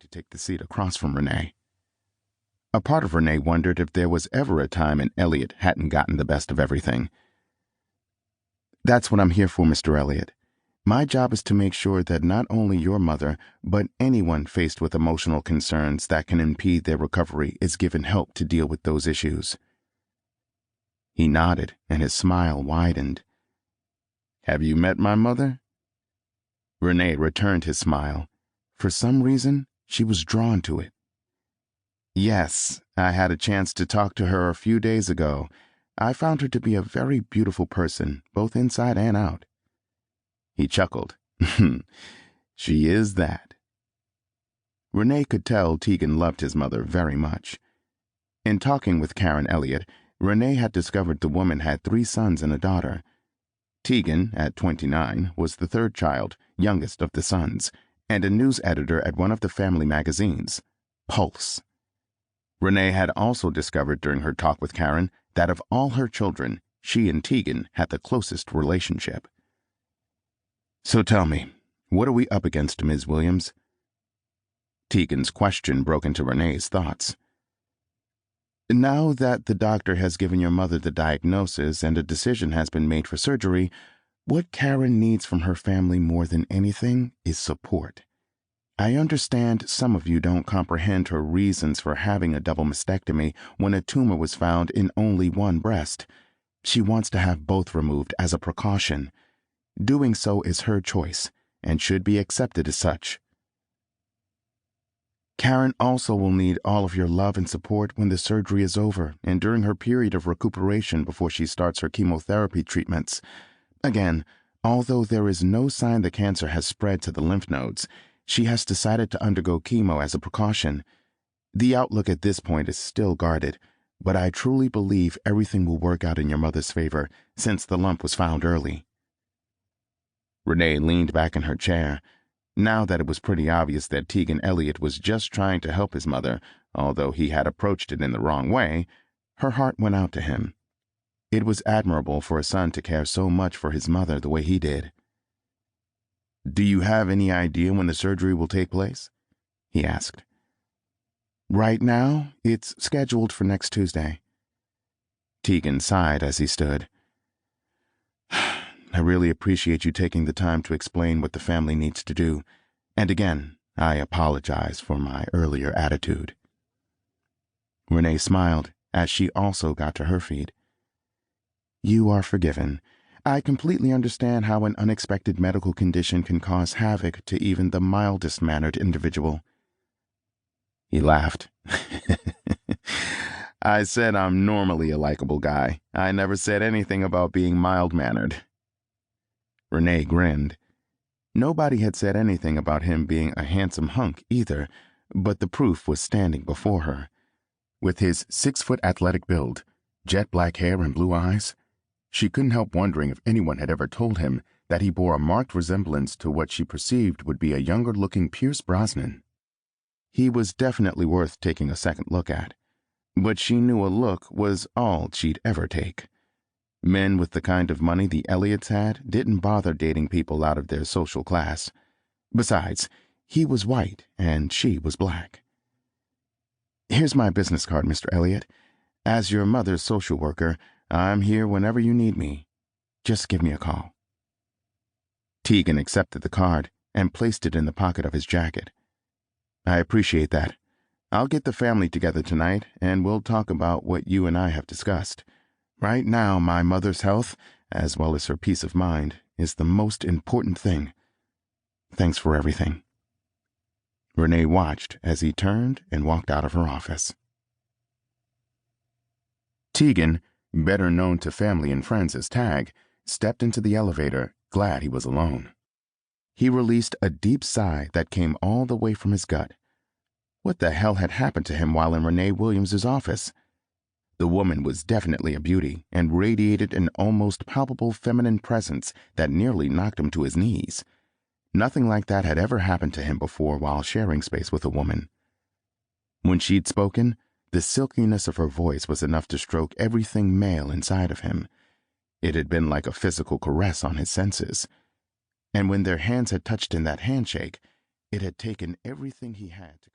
to take the seat across from Renee. A part of Renee wondered if there was ever a time when Elliott hadn't gotten the best of everything. "That's what I'm here for, Mr. Elliott. My job is to make sure that not only your mother, but anyone faced with emotional concerns that can impede their recovery is given help to deal with those issues." He nodded, and his smile widened. "Have you met my mother?" Renee returned his smile. For some reason, she was drawn to it. "Yes, I had a chance to talk to her a few days ago. I found her to be a very beautiful person, both inside and out." He chuckled. "She is that." Renee could tell Tegan loved his mother very much. In talking with Karen Elliott, Renee had discovered the woman had 3 sons and a daughter. Tegan, at 29, was the 3rd child, youngest of the sons, and a news editor at one of the family magazines, Pulse. Renee had also discovered during her talk with Karen that of all her children, she and Tegan had the closest relationship. "So tell me, what are we up against, Ms. Williams?" Tegan's question broke into Renee's thoughts. "Now that the doctor has given your mother the diagnosis and a decision has been made for surgery, what Karen needs from her family more than anything is support. I understand some of you don't comprehend her reasons for having a double mastectomy when a tumor was found in only one breast. She wants to have both removed as a precaution. Doing so is her choice and should be accepted as such. Karen also will need all of your love and support when the surgery is over and during her period of recuperation before she starts her chemotherapy treatments. Again, although there is no sign the cancer has spread to the lymph nodes, she has decided to undergo chemo as a precaution. The outlook at this point is still guarded, but I truly believe everything will work out in your mother's favor since the lump was found early." Renee leaned back in her chair. Now that it was pretty obvious that Tegan Elliott was just trying to help his mother, although he had approached it in the wrong way, her heart went out to him. It was admirable for a son to care so much for his mother the way he did. "Do you have any idea when the surgery will take place?" he asked. "Right now, it's scheduled for next Tuesday." Tegan sighed as he stood. "I really appreciate you taking the time to explain what the family needs to do, and again, I apologize for my earlier attitude." Renee smiled as she also got to her feet. "You are forgiven. I completely understand how an unexpected medical condition can cause havoc to even the mildest-mannered individual." He laughed. "I said I'm normally a likable guy. I never said anything about being mild-mannered." Renee grinned. Nobody had said anything about him being a handsome hunk either, but the proof was standing before her. With his 6-foot athletic build, jet black hair and blue eyes, she couldn't help wondering if anyone had ever told him that he bore a marked resemblance to what she perceived would be a younger-looking Pierce Brosnan. He was definitely worth taking a second look at, but she knew a look was all she'd ever take. Men with the kind of money the Elliots had didn't bother dating people out of their social class. Besides, he was white and she was black. "Here's my business card, Mr. Elliott. As your mother's social worker, I'm here whenever you need me. Just give me a call." Tegan accepted the card and placed it in the pocket of his jacket. "I appreciate that. I'll get the family together tonight and we'll talk about what you and I have discussed. Right now, my mother's health, as well as her peace of mind, is the most important thing. Thanks for everything." Renee watched as he turned and walked out of her office. Tegan, better known to family and friends as Tag, stepped into the elevator, glad he was alone. He released a deep sigh that came all the way from his gut. What the hell had happened to him while in Renee Williams's office? The woman was definitely a beauty and radiated an almost palpable feminine presence that nearly knocked him to his knees. Nothing like that had ever happened to him before while sharing space with a woman. When she'd spoken, the silkiness of her voice was enough to stroke everything male inside of him. It had been like a physical caress on his senses. And when their hands had touched in that handshake, it had taken everything he had to